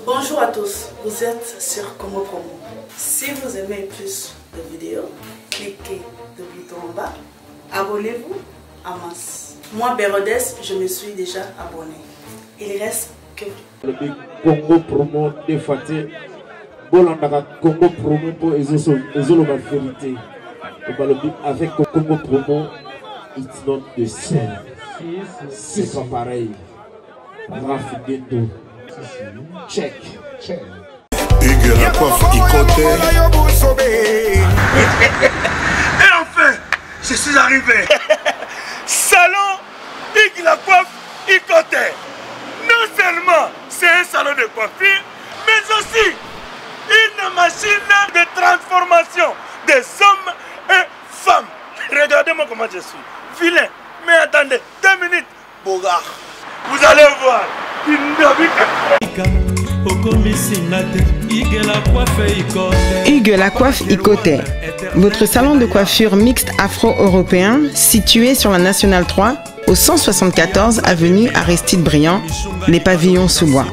Bonjour à tous, vous êtes sur Congo Promo. Si vous aimez plus de vidéos, cliquez le bouton en bas, abonnez-vous en masse. Moi, Bérodès, je me suis déjà abonné. Il reste que le Congo Promo de Fatih, Bolanda Congo Promo pour Ezolo ma vérité. Avec Congo Promo, it's not the same. C'est pas pareil. Rafideto. Check. Hugues la coiffe Ikote. Et enfin, je suis arrivé. Salon Hugues la coiffe Ikote. Non seulement c'est un salon de coiffure, mais aussi une machine de transformation des hommes et femmes. Regardez-moi comment je suis. Vilain. Mais attendez, 2 minutes. Bogart. Vous allez voir. Hugues la coiffe Ikote, votre salon de coiffure mixte afro-européen situé sur la Nationale 3 au 174 avenue Aristide Briand, les pavillons sous bois.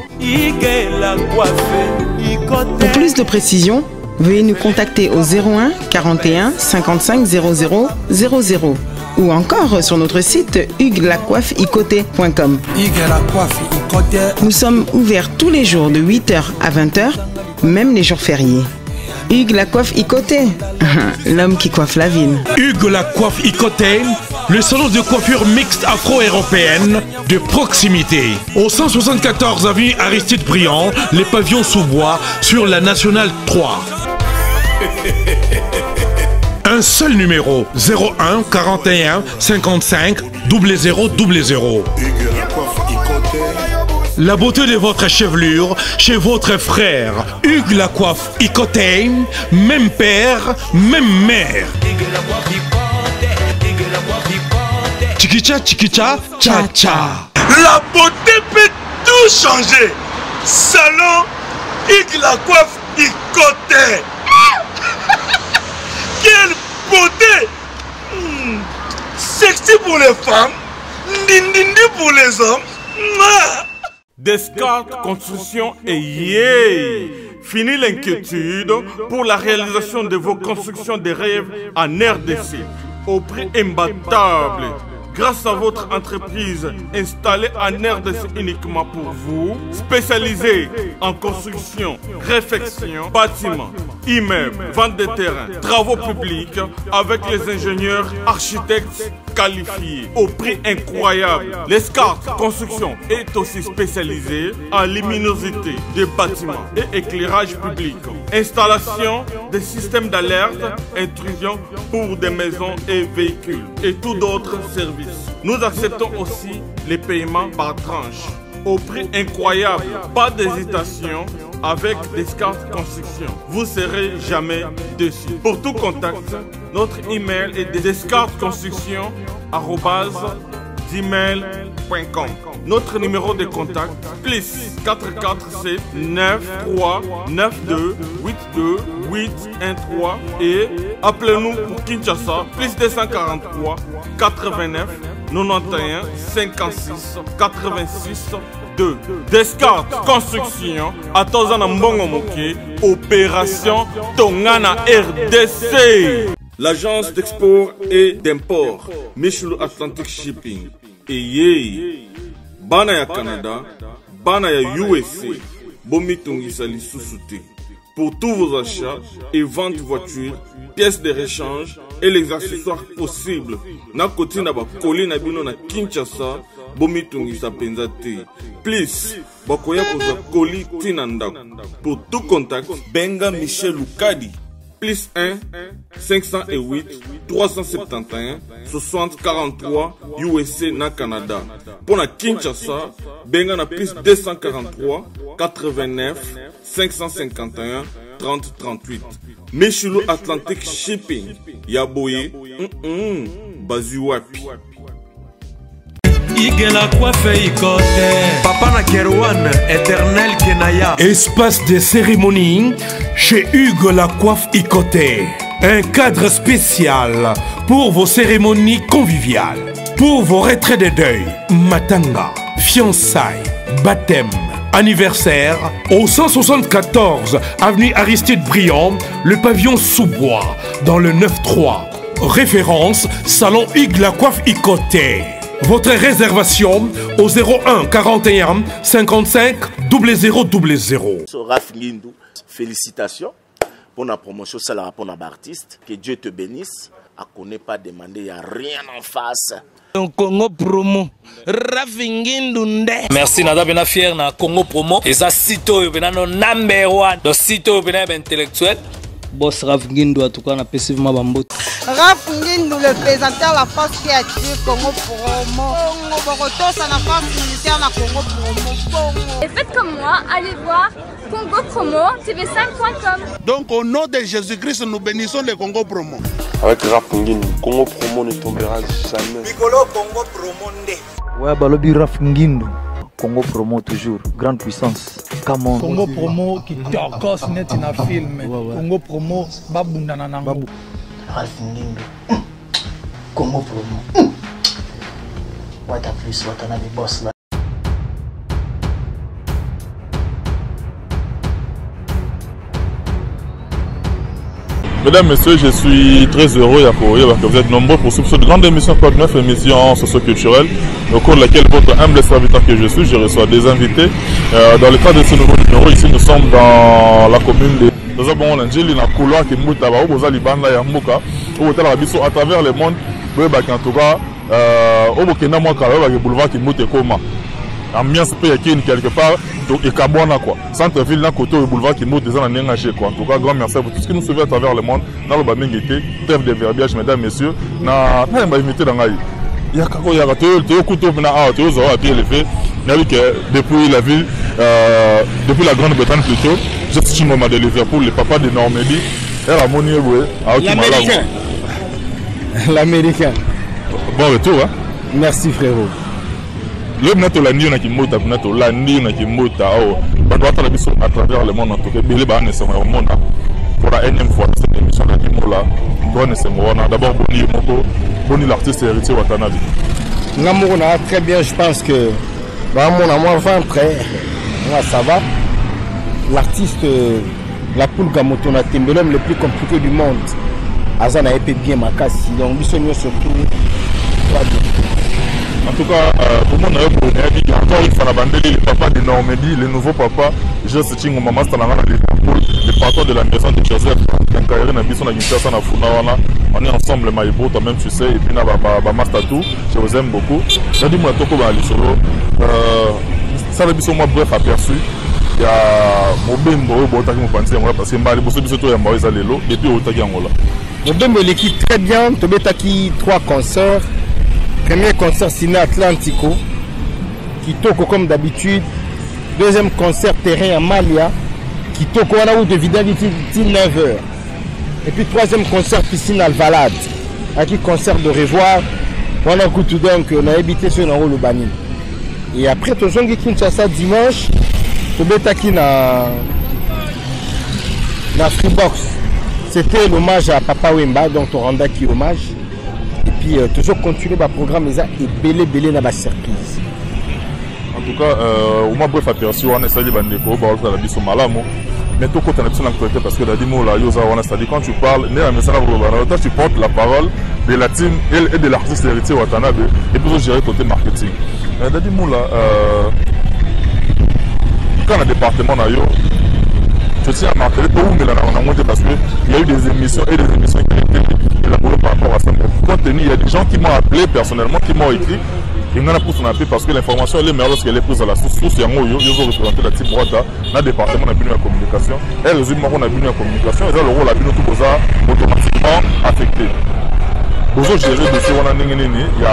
Pour plus de précisions, veuillez nous contacter au 01 41 55 00 00 ou encore sur notre site huguelacoiffeikote.com. Nous sommes ouverts tous les jours de 8h à 20h, même les jours fériés. Hugues la coiffe Ikote, l'homme qui coiffe la ville. Hugues la coiffe Ikote, le salon de coiffure mixte afro-européenne de proximité. Au 174 avenue Aristide Briand, les pavillons sous bois sur la Nationale 3. Un seul numéro, 01 41 55 00 00. La beauté de votre chevelure chez votre frère. Hugues la coiffe Ikote, même père, même mère. Chikicha, chikicha, cha cha. La beauté peut tout changer. Salon Hugues la coiffe Ikote. Quelle beauté! Sexy pour les femmes, dindindi pour les hommes. Descartes Construction et yeah! Fini l'inquiétude pour la réalisation de vos constructions de rêves en RDC au prix imbattable. Grâce à votre entreprise installée en RDC uniquement pour vous, spécialisée en construction, réfection, bâtiments, immeubles, vente de terrains, travaux publics, avec les ingénieurs architectes qualifiés au prix incroyable. Descartes Construction est aussi spécialisée en luminosité des bâtiments et éclairage public, installation des systèmes d'alerte, intrusion pour des maisons et véhicules et tout d'autres services. Nous acceptons aussi les paiements par tranche au prix incroyable. Pas d'hésitation avec Descartes Construction. Vous serez jamais déçus. Pour tout contact, notre email est descartesconstruction@gmail.com. Notre numéro de contact plus 447 93 92 82 813 et appelez-nous pour Kinshasa plus 243 89 91 56 86 2. Descartes Construction à Tozana Mbongo Moké, opération Tongana RDC. L'agence d'export et d'import Michelo Atlantic Shipping et yé bana ya Canada, bana ya USA, bomi tongisa lisusu te. Pour tous vos achats et ventes de voitures, pièces de rechange et les accessoires possibles. Na koti na ba koli na bino na Kinshasa, bomi tongisa penza te. Please, bakoya koza koli tina ndako. Pour tout contact, benga Michel Lukadi. Plus 1 508 371 60 43 USA na Canada. Pour la Kinshasa, benga na plus 243 89 551 30 38. Michelo Atlantic Shipping. Yaboye, bazu wapi. Papa na Kerouan, éternel Kenaya. Espace de cérémonie chez Hugues la coiffe Ikote. Un cadre spécial pour vos cérémonies conviviales. Pour vos retraits de deuil, matanga, fiançailles, baptême, anniversaire au 174 avenue Aristide Briand, le pavillon Sous-Bois, dans le 9-3. Référence, salon Hugues la coiffe Icoté. Votre réservation au 01 41 55 0000. Raph Nguindou, félicitations pour la promotion, ça la pour l'artiste. Que Dieu te bénisse. À connaît pas demander, il n'y a rien en face. Congo Promo, Raph Nguindou nde. Merci, nada bena fier na Congo Promo. Et ça sito bena no number one. Donc sito bena intellectuel. Boss Raph Nguindou en tout cas na passivement bambot. Raph Nguindou, le présentateur la force créative Congo Promo. Boroto, ça la force militaire na Congo Promo. Et faites comme moi, allez voir Congo Promo, tv5.com. Donc au nom de Jésus-Christ, nous bénissons le Congo Promo. Avec Raph Nguindou, Congo Promo ne tombera jamais. Piccolo Congo Promo nde. Ouais, balobi Raph Nguindou. Congo Promo toujours, grande puissance. Come on. Congo Promo qui t'orcose net na film. Congo Promo babunda na nango. Raph Nguindou. Congo Promo. What a plus, what a boss là. Mesdames, Messieurs, je suis très heureux que vous êtes nombreux pour suivre cette grande émission, Code 9, émission socio-culturelle, au cours de laquelle votre humble serviteur que je suis, je reçois des invités. Dans le cadre de ce nouveau numéro, ici nous sommes dans la commune de couloir qui à travers le monde, en tout cas, au boulevard qui ambiance peut y quelque part et Kabwana quoi. Centre-ville d'un côté au boulevard qui monte des ans quoi. En tout cas, grand merci à vous tous qui nous suivez à travers le monde. Dans le Bamingité, trêve de verbiage, mesdames, messieurs. Na invité dans Gaï. Il y a kako ya Théo Couteau na a Théo Zora à pied levé. Depuis la ville, depuis la Grande-Bretagne plutôt, je suis Chingoma de Liverpool, le papa de Normandie. Elle a monié l'Américain. L'Américain. Bon retour hein. Merci frérot. Le bnato la ndio na kimota bnato la ndio na kimota au bando atala biso à travers le monde en tout cas bele ba ne sama monde pour la énième fois cette émission de Kimola bonne semona d'abord boni l'artiste héritier Watanabe Ngamour na très bien, je pense que bah mon amour ventre moi ça va l'artiste la poule gamoto na tembe l'homme le plus compliqué du monde Azana épée bien makasi donc biso surtout en tout cas, pour moi, encore une fois, le papa de Normandie, le nouveau papa, je suis un maman, le patron de la maison de Joseph, on est ensemble, toi-même tu sais, et puis je vous aime beaucoup. Je dis, moi, ça va être moi bref aperçu. Il y a Mobembo, parce que et puis Mobembo l'équipe très bien, Tobetaki 3 concerts. Premier concert ciné Atlantico, Kitoko comme d'habitude. Deuxième concert terrain à Malia, Kitoko on a eu de vidéo 9h. Et puis troisième concert piscine Alvalade, avec concert de revoir. On a écouté donc on a habité sur le Bani. Et après tout zongi Kinshasa dimanche, Tobetaki na Freebox. C'était l'hommage à Papa Wemba, donc on rend qui hommage. Et puis toujours continuer le programme et belé na surprise. En tout cas, au moins bref aperçu on a essayé bandeko ba la biso malamu mais tout côté na l'actualité parce que Dadimo la yoza on a dit quand tu parles né la message toi tu portes la parole de la team et de l'artiste héritier Watanabe et puis gérer côté marketing. Dadimo là quand le département na yo je tiens à marquer tout mais là on a monté parce que il y a eu des émissions et des émissions qui ont été élaborées par rapport à ça. Compte tenu, il y a des gens qui m'ont appelé personnellement, qui m'ont écrit. Ils m'ont appelé parce que l'information elle est meilleure lorsqu'elle est prise à la source. Source, ils ont représenté la team Rwanda dans le département de la communication. Et les humains ont la communication, ils ont le rôle à tout automatiquement affecté. Pour autres, gérer de ce il y a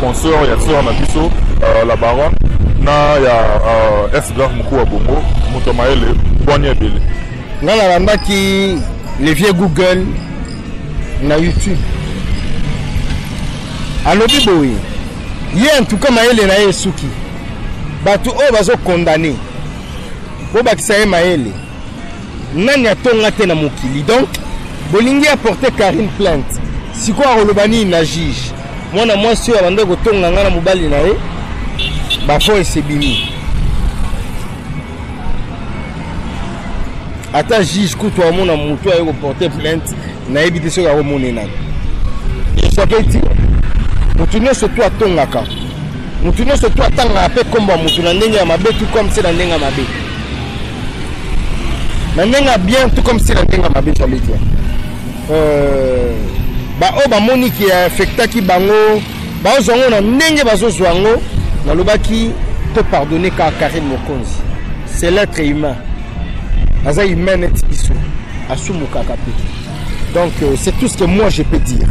consort, il y a sœur Nabiso, la baronne, il y a S-Grave Moukou à Bongo, Moutomaele, Boigné Bélé. Dans la bande qui les vieux Google, na YouTube. Alors Biboui, hier en tout cas Maëlle na Yesuki. Batu o bazo condamné. Bo bakisa Maëlle. Nani atonga te na mokili. Donc bolingi a porté Karine plainte. Si quoi rolobani na juge. Mwana mwasi abande ko tonga ngana mobali na ye. Ba fo esebimi. ata juge kutu amona mutu ayo porter plainte na ebité so ya monena sapeti mutu nyonso to atongaka mutu nyonso to atanga pe komba mutu na ndenge ya mabe tout comme c'est na ndenge ya mabe na ndenge ya bien tout comme c'est na ndenge ya mabe sapeti ba o ba moni ki affectaki bango ba ozongo na ndenge bazozwango na lobaki te pardonner ka Karim Mokonzi c'est l'être humain aza humain net biso asumuka kape donc c'est tout ce que moi je peux dire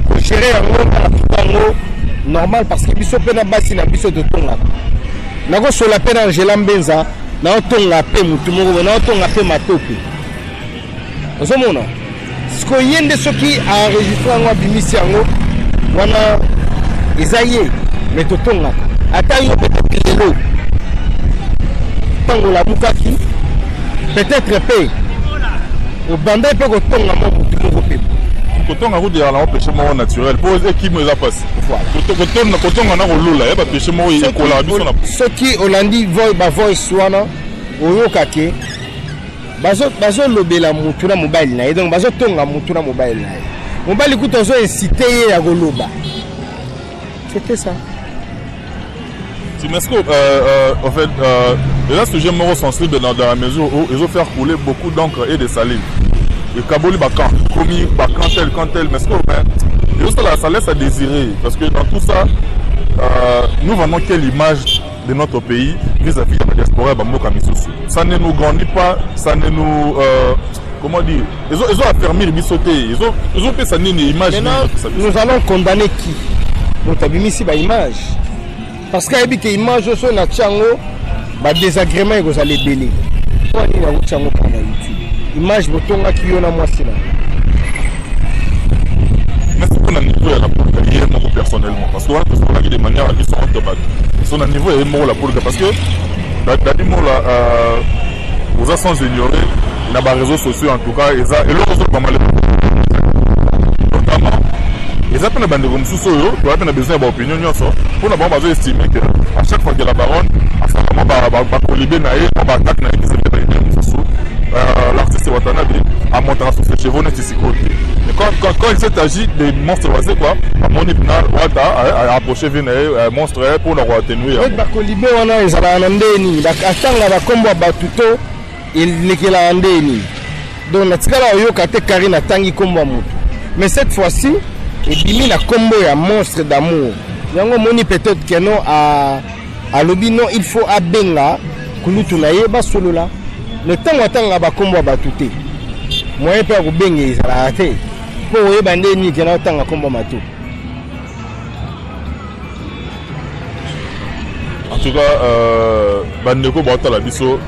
pour gérer un normal parce que biso pena basi na biso de tonga nako sola pena Angela Mbenza na tonga pe mutu moko na tonga pe matope ozomona siko yende soki a enregistré ngo bimisi yango wana ezaye mais to tonga ata yo peut-être lelo tango la mukaki peut-être pe au banda pe ko tonga mo mutu moko pe kotonga ko dia na péché moko naturel pour équipe eza passe kotonga na kolula ya ba péché moko ekola biso na soki olandi voice wana oyokake bazo lobela mutu na mobile na ye donc bazo tonga mutu na mobile na ye mobile kuto zo inciter ye ya koloba c'était ça. Si mais en fait là ce sujet moko sensible dans la mesure où ils ont fait couler beaucoup d'encre et de salive. Et Kaboli Bakan, commis quand tel, mais ça laisse à désirer. Parce que dans tout ça, nous vendons quelle image de notre pays vis-à-vis de la diaspora ça ne nous grandit pas, ça ne nous... comment dire? Ils ont affermi les bissotés, ils ont fait ça une image. Nous allons condamner qui? Nous avons mis ici une image. Parce qu'il y a une image sur la Tchango, il désagrément et vous allez bélir. Pourquoi il y a un Tchango pour la YouTube? Image botonga qui yona moi c'est là. Mais c'est qu'on a niveau à la politique personnellement parce qu'on a des manières qui sont automates. Son niveau est mort la politique parce que d'abord là aux sans ignorer na ba réseaux sociaux en tout cas et l'autre pas mal notamment ils appellent bande comme sous yo tu as besoin d'opinion nyonso pour na ba bazo estimer que à chaque fois que la baronne à ça comment ba colibé na et ba attaque na qui l'artiste Watanabe a montré sur ses chevaux net ici côté. Mais quand il s'est agi des monstres, c'est quoi? À mon ipna, Wata a approché un monstre pour le atténuer. Oui, Bakolibé, on a les Alandeni. La Katanga va combo Batuto, il n'est que la Andeni. Donc, la Tkala Oyo Kate Karina Tangi combo Moutou. Mais cette fois-ci, il dit la combo à monstre d'amour. Yango Moni peut-être que non à l'obino, il faut à Benga, Kulutunaye, Basolo là. Le temps où va combo batouté. Moi, je peux vous baigner, ça a été. Pour vous bander, ni qu'il y a un temps à combo matou. En tout cas, Bandeko Bata la biso.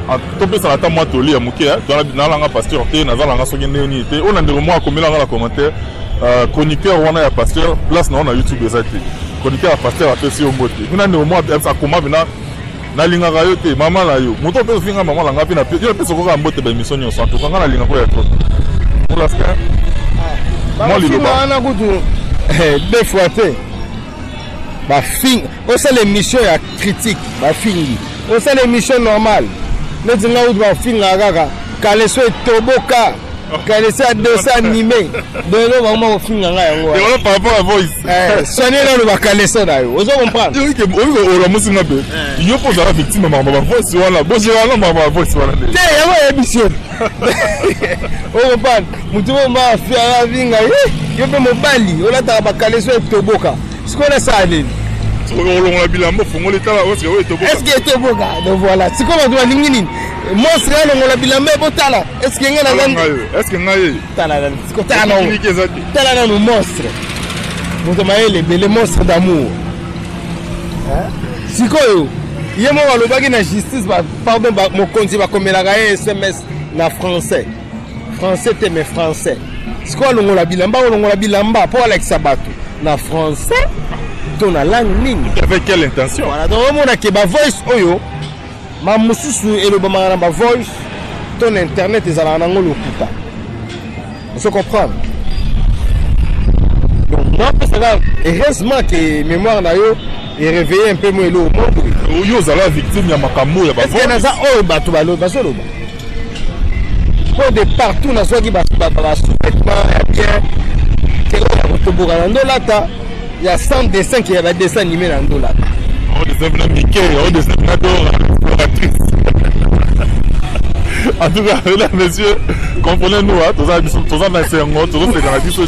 En tout cas, ça a été moi tout lié à Mouké. Dans la langue pasteur, dans la langue soigné. On a des mots comme dans la commentaire. Chroniqueur, on a un pasteur. Place, on a YouTube exact. Chroniqueur, pasteur, a fait si on botte. On a des mots à comment venir. Na linga rayote mama la yo moto pe finga mama la ngapi na pe yo pe soko ka mbote ba mission nyonso to kanga na linga ko ya to pour l'instant moi li ba na kutu deux fois te ba fin o c'est l'émission ya critique ba fingi o c'est l'émission normale ne dinga ou ba finga gaga kaleso toboka kaleso a 200 animé donc vraiment finga nga yango et voilà par rapport à voice sonné là le ba kaleso na yo ozo comprendre yo ke o la musinga be yo pour la victime mama ba voice wala bo je wala mama voice wala te yango émission o comprendre mutu mo ma fi ala vinga yo pe mobali o la ta ba kaleso toboka ce qu'on a ça allé on la bilambo fongo l'état là est-ce que toboka donc voilà c'est comme on doit lingini monstre là on la bilambo botala est-ce que ngana est-ce que ngaye tala c'est que tala no monstre mutu maele les monstres d'amour sikoyo yemo walobaki na justice pardon mokonzi bakomelaka ye SMS na français te mais français sikoyo longola bilamba po alakisa bato na français to na langue nini avec quelle intention voilà donc omona ke ba voice oyo ma mususu elobama na ba voice ton internet ezala nango lokuta on se comprend donc moi c'est là heureusement que mémoire na yo et réveiller un peu moins l'eau. Yo zala victime ya makambo ya ba voice. Est-ce que naza o bato balo basoloba Pour de partout, on a soit qui va sous-vêtements, il y a bien. Il y a 100 dessins qui y a des dessins animés dans Ndola. On dessin Mickey, on dessin Dora, l'exploratrice. En tout cas, mesdames, messieurs, comprenez-nous, tous les gens qui sont dans les sermons, tous les gens qui sont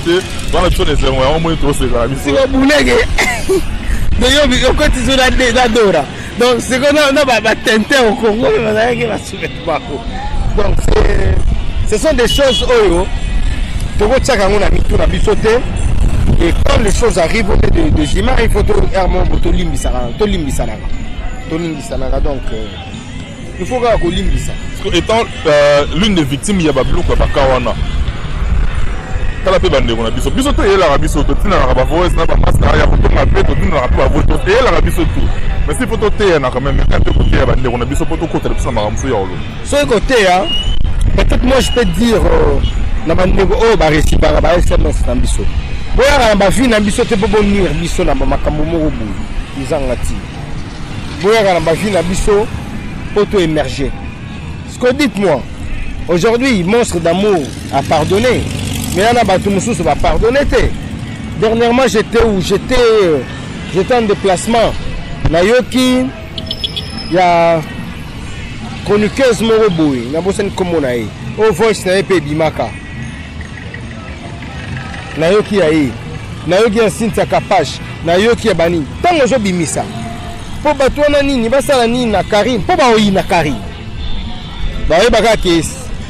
dans les sermons, au moins tous les gens qui sont dans les sermons. Donc, c'est qu'on a tenté au Congo, mais on a soumettre. Donc, ce sont des choses où et quand les choses arrivent de Jima, il faut donc il faut que Limbisa. Étant l'une des victimes, il y a Babilou Kawana. Kala pe bande on a biso biso to yela biso to tina na ba voice na ba master ya ko to na pe to tina na ba voice to yela biso tout mais si photo te na quand même quand to côté ya bande on a biso photo côté biso ma ramso ya olo so côté hein peut-être moi je peux dire na bande o ba récit ba ba SMS na biso boya na ba vie na biso te bobo nuire biso na makambo mo bu izanga ti boya na ba vie na biso poto émerger ce que dites-moi aujourd'hui monstre d'amour a pardonné. Mais là, on va pardonner. Dernièrement, j'étais où? J'étais en déplacement. Nayoki, il y a chroniqueuse Moroboui. Il y a beaucoup de communes. Au voice, il y a peu Bimaka. Nayoki aïe. Nayoki a Cynthia Kapache. Nayoki a Bani. Tant que je bimisa. Pour battre nani, va ça ni na Karine. Pour battre na Karine.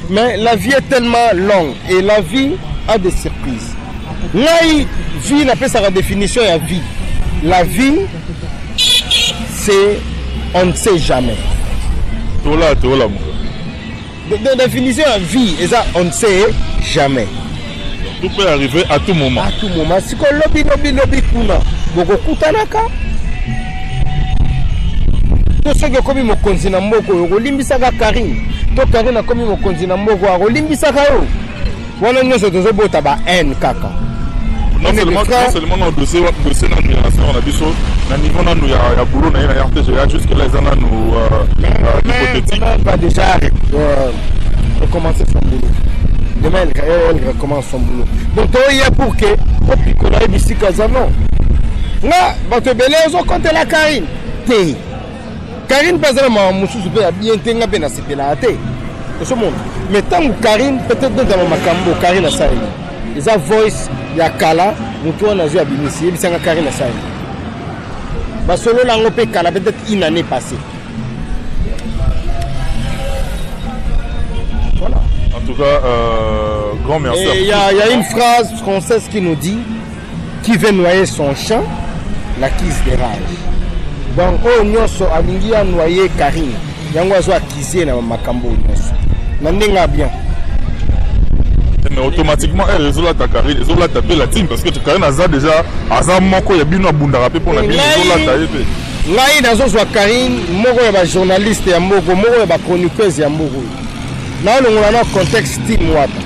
Mais la vie est tellement longue et la vie a des surprises. La vie n'a pas sa définition à vie. La vie, c'est on ne sait jamais. De définition à vie, et ça, on ne sait jamais. Tout peut arriver à tout moment. À tout moment. Si on lobby kuna, beaucoup kutanaka. Tout ce qui est comme mon continent moko, olimbisaka Karine. To Karine a comme mon continent moko, olimbisaka yo. Voilà nous sommes tous beaux tabac N kaka. Non seulement dans le dossier dans l'administration, on a dit ça, dans le niveau nous il y a boulot, il y a RTGA jusque là ils en nous hypothétique. Va déjà recommencer son boulot. Demain elle recommence son boulot. Donc il y a pour que au pico là ici Kazano. Là, votre belé ils ont compté la Karine. Karine pas vraiment mususu pe bien tenga pe na sepela te. Ce monde. Mais tant que Karine peut-être dans le makambo Karine a ça. Ils ont voice ya kala mutu on a joué à Bimisi et c'est Karine a ça. Ba solo la ngopé kala peut-être une année passée. Voilà. En tout cas grand merci. Il y a une phrase française qui nous dit qui veut noyer son champ l'acquise des rages. Donc, on a noyé Karine. Yango a acquisé na makambo nyonso. Nandenga bien. Mais automatiquement elle résout ta Karine, résout la taper la team parce que Karine a déjà azam moko ya bino bunda rapé pour la bino la taper. Ngai nazo zwa Karine, moko ya ba journaliste ya moko, moko ya ba chroniqueuse ya moko. Na le ngona contexte team wata.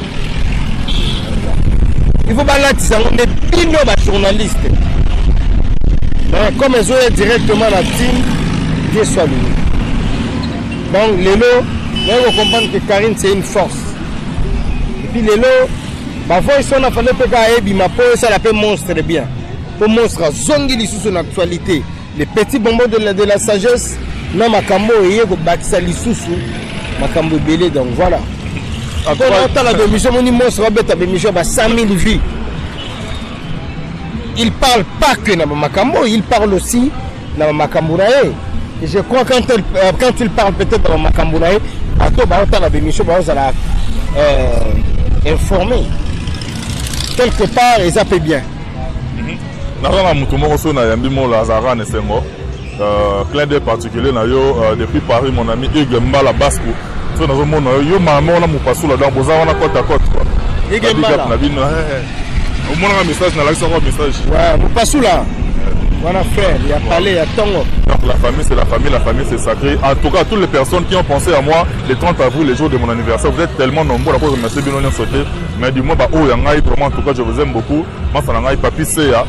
Il faut balatisa ngone bino ba journaliste. Comme ils ont directement la team, Dieu soit béni. Donc, Lélo, il faut comprendre que Karine, c'est une force. Et puis, Lélo, parfois, ils sont en train de faire ma peau, ça l'appelle monstre bien. Pour monstre, zongi sous son actualité. Les petits bonbons de la sagesse, non, ma cambo, et il bâtir ça sous ma cambo belé. Donc, voilà. Après, on a la démission, mon monstre, Robert, a 100 000 vies. Il parle pas que dans Makambo, il parle aussi dans Makambourae. Et je crois que quand il parle peut-être dans Makambourae, à tout la bémission, on va informer. Quelque part, ils appellent bien. Clin d'œil particulier depuis Paris, mon ami Hugues Mbala Basco. Yo maman on a mon passou là-dedans, vous avez côte à côte. Hugues Mbala. Au moins un message dans l'action un message. Ouais, vous passez là. Voilà frère, il y a parlé, il y a tango. Donc la famille c'est sacré. En tout cas, toutes les personnes qui ont pensé à moi, les 30 avril, les jours de mon anniversaire, vous êtes tellement nombreux à cause de merci bien sauté. Mais du moins bah oh yangai vraiment en tout cas je vous aime beaucoup. Moi ça n'angai papi CA,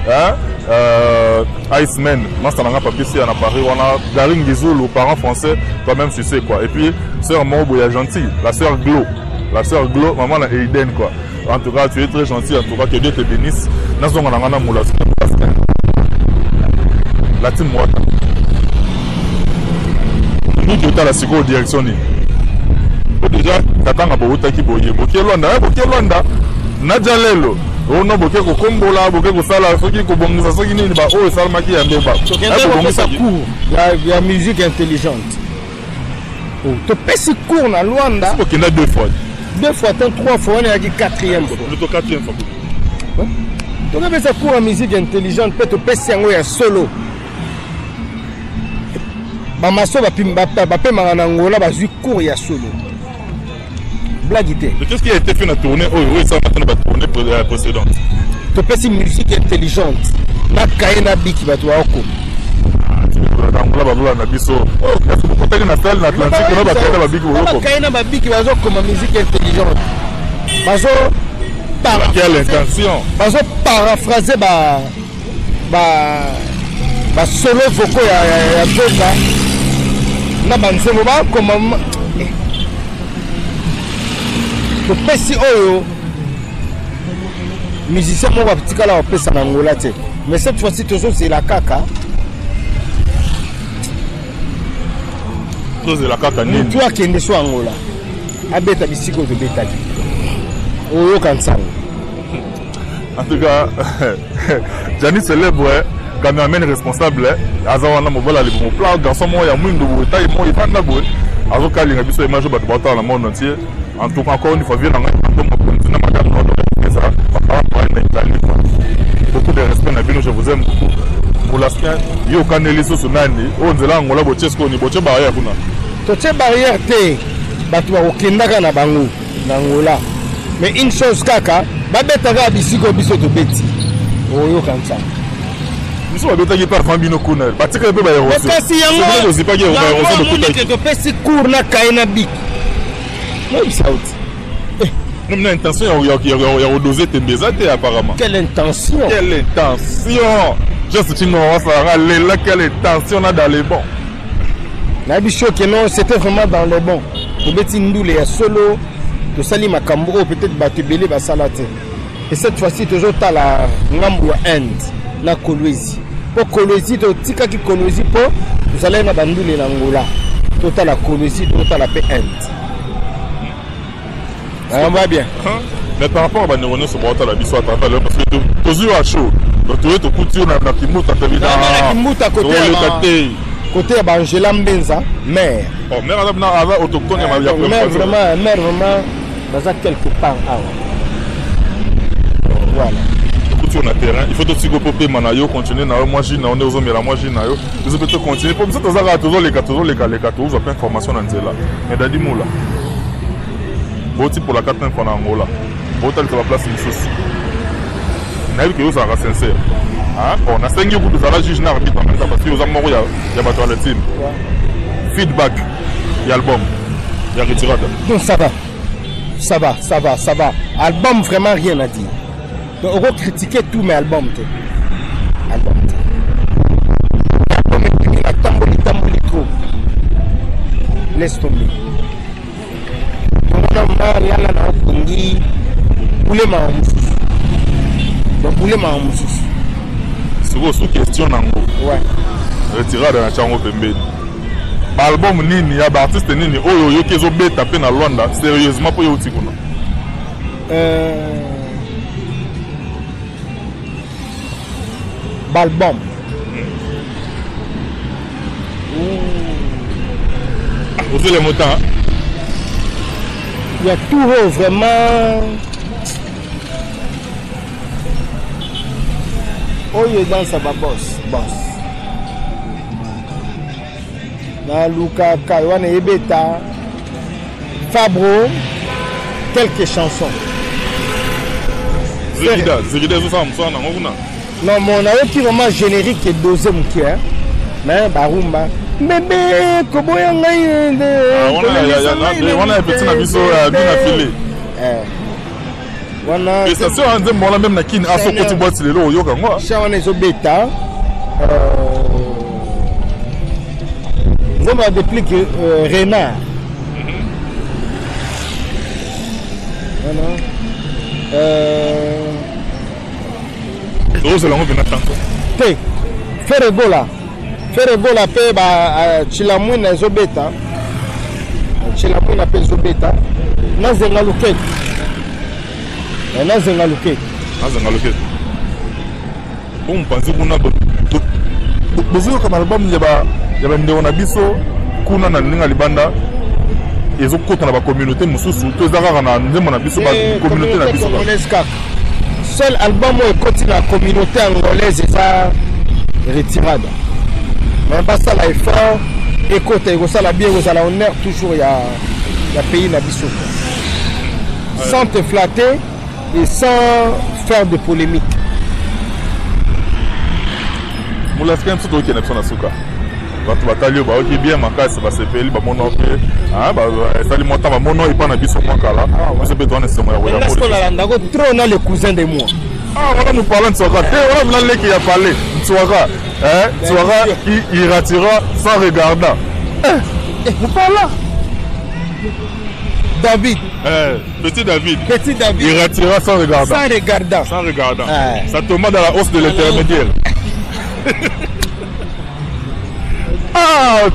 hein. Iceman, Master Papier, on a Paris, on a Garing Gizoul, parents français, toi-même tu sais quoi. Et puis, sœur Mobo, il est gentil, la sœur Glo, maman la Aiden quoi. En tout cas, tu es très gentil, en tout cas, que Dieu te bénisse. Nous sommes en la team moi. Nous qui sommes la seconde direction. Déjà, t'attends à Bogota qui boye. Bokelwanda, Nadja Lelo. On a beaucoup de combola, beaucoup de salles, ceux qui commencent à s'occuper de ça, oh, ça m'a qui a débat. Il y a musique intelligente. Oh, tu peux si court dans Luanda. Il y en a 2 fois. 2 fois, 3 fois, on est à 4e fois. Plutôt 4e fois. Donc, avec ça court en musique intelligente, peut-être tu peux si un solo. Mamaso va pas Maranangola, va jouer court et solo. Blaguité. Qu'est-ce qui a été fait dans la tournée? Oui, ça maintenant la tournée précédente. Tu peux si musique intelligente. Na kaina biki va toi oko. Là, na biso. Oh, beaucoup de na salle na Atlantique, on va kaina biki oko. Kaina biki va zo comme musique intelligente. Bazo par quelle intention? Bazo paraphraser ba solo vocal ya Boka. Na banzemo ba comme to pesi oyo musicien mo ba petit kala opesa na ngola te mais cette fois-ci toujours c'est la kaka c'est la kaka ni toi qui est so ngola abeta bisiko to beta oyo kansango en tout cas Jani célèbre cameraman responsable azawana mobola le bon plan garçon mo ya mwindo taille mo ifanda boy azoka linga biso image ba bata na monde entier. En tout cas, encore une fois, beaucoup de respect, je vous aime beaucoup. Pour l'instant, il y a un élisou sur Nani. On dit là, on a boché ce qu'on a barrière. Tu barrière, tu as aucun na bango, n'angola. Mais une chose, kaka, babeta bisiko biso to beti. Oyo kansa. Nous sommes à par Fambino Kuna. Parce que peu baïro. Mais si yango, je sais pas qu'il y a un peu de pesi cour na kaina bik. Non, mais l'intention, il y a redosé tes bézates apparemment. Quelle intention? Quelle intention? Juste une là, quelle intention on a dans les bons? La bicho que non, c'était vraiment dans les bons. Le petit ndoulé est solo, de Sali Makambo, peut-être Batubélé va salater. Et cette fois-ci, toujours à la Ngambou End, la Kolwezi. Pour Kolwezi, tu tika qui Kolwezi, pour vous allez na bandoulé l'Angola. Total la Kolwezi, total la paix End. On va bien. Mais par rapport à Néroné, ce bord à la biso à travers parce que tu es à chaud. Donc tu es au couture dans la Kimouta. La Kimouta côté à Angela Mbenza, mère. Oh, mère autochtone, il y a mère vraiment, dans quelque part. Voilà. Couture na terrain, il faut aussi que popé manayo continuer na moi j'ai on est aux hommes la moi j'ai na yo. Vous pouvez continuer. Pour ça, tu as toujours les 14, vous avez information dans Zela. Mais dadi moula. Boti pour la 4e fois en Angola. Boti tu vas placer une chose. Naïve que vous êtes sincère. On a 5 jours de la juge n'arbitre en même temps parce que vous avez mort, il y a battu le team. Feedback, il y a album, il y a retirade. Donc ça va. Album vraiment rien à dire. Donc on va critiquer tout mais album. Album est tamboli trop. Laisse tomber. C'est sous question nango. Ouais. Retirade na chango pembeni. Album nini ya artiste nini oyo yo kezo beta pe na Luanda sérieusement pour yo tikuna. Balbum. Vous avez les montants. Il y a tout vraiment. Oh, il est dans sa boss. Na Luka Kaiwan et Beta. Fabro. Quelques chansons. Zerida, non, mon avis qui vraiment générique et dosé mon cœur. Mais Barumba. Bébé, comment on a un petit abisso bien affilé. wana station anze mona même na kini aso koti boîte lelo yoka ngwa cha wana ezo beta nzemba déplique renard voilà Rose lango vena tanto te faire bola pe ba chilamwina ezo beta chilamwina pe ezo beta nazenga luket bon panzi kuna bozo kama album ya ba ndeo na biso kuna na ninga libanda ezo kota na ba communauté mususu to ezaka na nzembo na biso ba communauté na biso seul album est côté la communauté angolaise ça retirada mais pas ça l'effort et côté ça la bien vous allez honneur toujours il y a pays na biso sans te flatter et sans faire de polémique. Moulaska mso to kena na suka bato batalio ba oki bien makasi ba sepeli ba mono pe ba sali monta ba mono ipa na biso kwa kala se peut donner ce moyen ya parce que la ndako trop na le cousin de moi voilà nous parlons de Tswaka te voilà là qui a parlé Tswaka Tswaka il ratira sans regarder vous parlez David. Petit David. Il retirera sans regardant. Ça tombe dans la hausse de l'intermédiaire.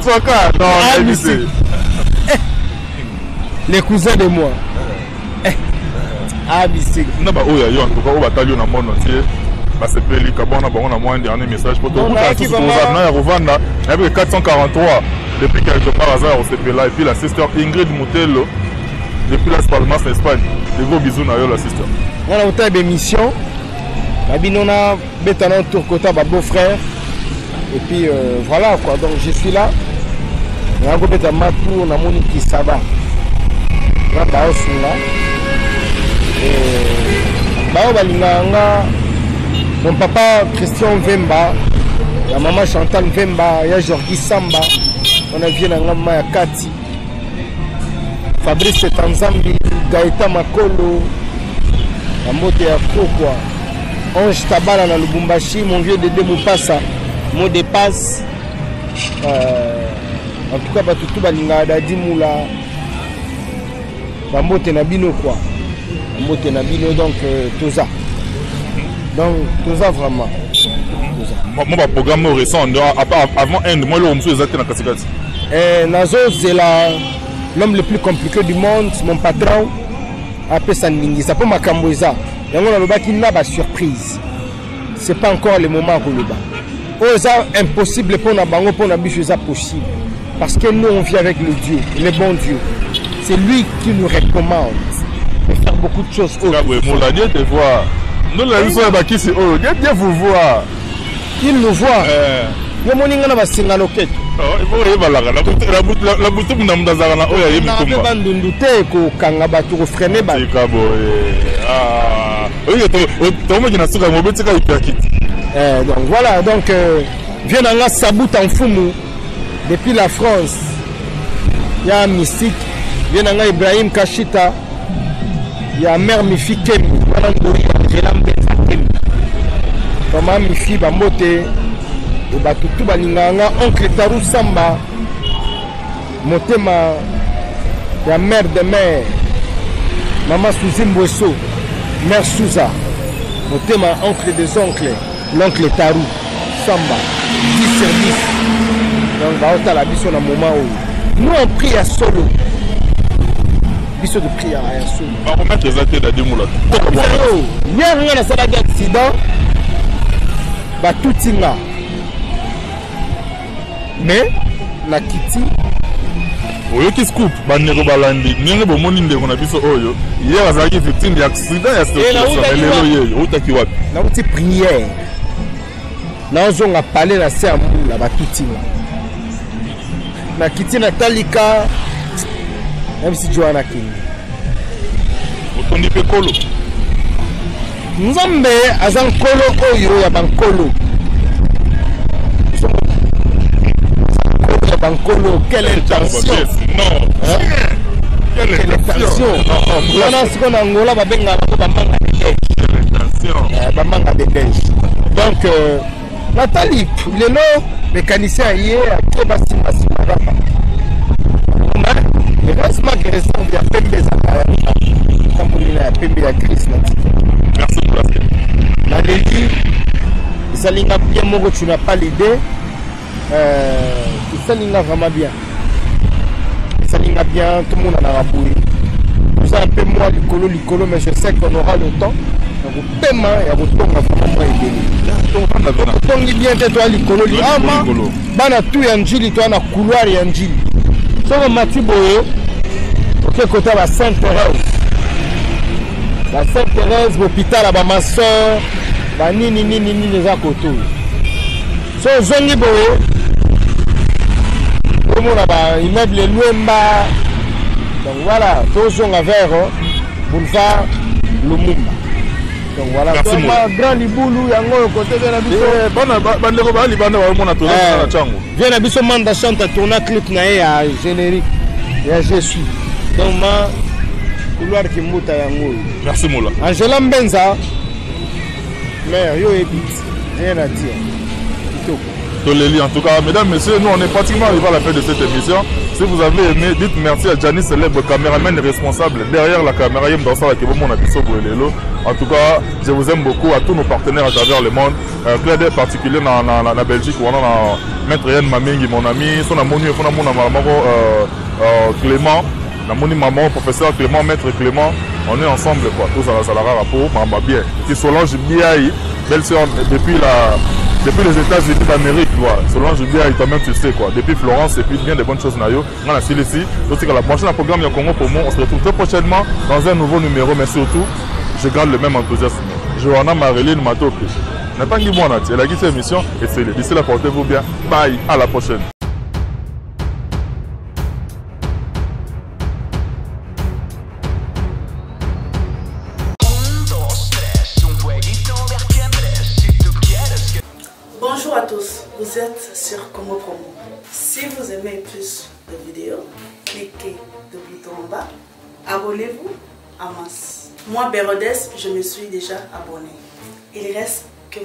Tswaka. Non, les cousins de moi. ABC. Non, bah, oh, yo, en tout cas, au bataillon, on a mon entier. Bah, c'est Peli Kabona, bah, on a moins un dernier message pour toi. On a tous Rwanda, il y avait 443 depuis quelque part hasard au CPLA. Et puis la sister Ingrid Moutello. Depuis Las Palmas en Espagne. Des gros bisous à la sister. On a une émission. On a un tour côté ma beau-frère. Et puis voilà quoi. Donc je suis là. On a un matou, on a mon qui ça va. On a là. Mon papa Christian Vemba. La maman Chantal Vemba. Il y a Jorgi Samba. On a vu la maman Kati. Fabrice Tanzambi, Gaëta Makolo, la moto ya Kokwa, Ange Tabala na Lubumbashi, mon vieux Dédé Moupassa, mot de passe. En tout cas, Batutu Balinga Dadi Moula, la moto Nabino quoi. La moto Nabino donc Toza. Donc Toza vraiment. Mon programme récent, avant Inde, moi le monsieur exact na Kasikati. Nazo c'est l'homme le plus compliqué du monde, mon patron, appelle Sandingi. Ça peut m'acamboiser. Et on a le bas qui n'a pas surprise. C'est pas encore le moment pour le bas. C'est impossible pour nous pour nous biche possible. Parce que nous on vit avec le Dieu, le bon Dieu. C'est lui qui nous recommande de faire beaucoup de choses. Mon Dieu te voit. Nous la leçon est qui c'est oh, Dieu vous voit. Il nous voit. Yo moninga na basinga loket. Il faut rebalaka la boutique na zana oya yemi kumba. Na bandundu te ko kanga batu ko freiner ba. Tikabo oyo to mo kina suka mo betika ipakiti. Donc voilà donc vient dans la Sabout en Fumu depuis la France. Il y a un mystique, vient dans la Ibrahim Kashita. Il y a mère Mifi Kemi, voilà Ndori Angela Mbenza Kemi. Maman Mifi Bambote. Et batutu balinganga oncle Tarou Samba motema ya mère de mère maman Suzy Mbweso mère Souza motema oncle des oncles l'oncle Tarou Samba 10 sur 10 donc baota la biso na moment où nous on prie à solo biso de prière à solo ba remettre les actes de Demoula hier on a sala d'accident batutinga. Mais la kiti oyo ki scoop baneko balandi ndenge bomoni ndeko na biso oyo hier azalaki victime ya accident ya lelo yeyo utaki wapi na uti prière na ozonga parler na se ambula batutinga na kiti na talika même si Joana King otondi pe kolo nzambe azan kolo oyo ya bankolo Bankolo, quelle intention? Non. Quelle tension. Wana siko na Angola babenga bamanga de bamanga de Belge. Donc Nathalie, lelo mécanicien hier a basi rapa. Le reste magazine via Pembe Zakaya. Comme il a Pembe la crise. Merci pour la la lady, Salinga bien Mogo, tu n'as pas l'idée. Salinga vraiment bien. Salinga bien, tout le monde en a raboué. Vous avez un peu moins l'icolo, mais je sais qu'on aura le temps. Donc, paiement et à votre temps, on va vraiment aider. Donc, il vient de toi l'icolo, l'ama, bana tout yanjili, toi, na couloir yanjili. Sur Mati Boye, ok, côté la Sainte-Thérèse. La Sainte-Thérèse, l'hôpital à ma soeur, la nini les à côté. So Zongi Boye, comme on a immeuble Luemba, donc voilà, tout son affaire, boulevard Lumumba. Donc voilà, grand Liboulou, Yango, côté de la biso. Viens la biso manda chante à tourner clip naé à générique, et à je suis. Donc ma couloir qui mouta Yango. Merci Moula. Angela Mbenza, mais yo ebit, rien à dire. En tout cas, mesdames, messieurs, nous on est pratiquement arrivé à la fin de cette émission. Si vous avez aimé, dites merci à Gianni, célèbre caméraman et responsable derrière la caméra. En tout cas, je vous aime beaucoup, à tous nos partenaires à travers le monde. Plein d'aide particulier dans la Belgique, où on a Maître Yann Mamengi, mon ami, son amour, Clément, mon maman, professeur Clément, Maître Clément. On est ensemble, quoi. Tous à la Salara pour Mamba bien. Et Solange Biaï, belle sœur, depuis les États-Unis d'Amérique, quoi. Solange Biaï, toi-même, tu sais, quoi. Depuis Florence, et puis bien des bonnes choses, Nayo. On a ici. Donc, la prochaine programme, il y a Congo pour moi. On se retrouve très prochainement dans un nouveau numéro. Mais surtout, je garde le même enthousiasme. Johanna Marilyn Matoke. Natangi Mouanati, elle a quitté l'émission et c'est d'ici là, portez-vous bien. Bye, à la prochaine. Bonjour à tous, vous êtes sur Congo Promo. Si vous aimez plus de vidéos, cliquez le bouton en bas, abonnez-vous en masse. Moi, Bérodès, je me suis déjà abonné. Il reste que...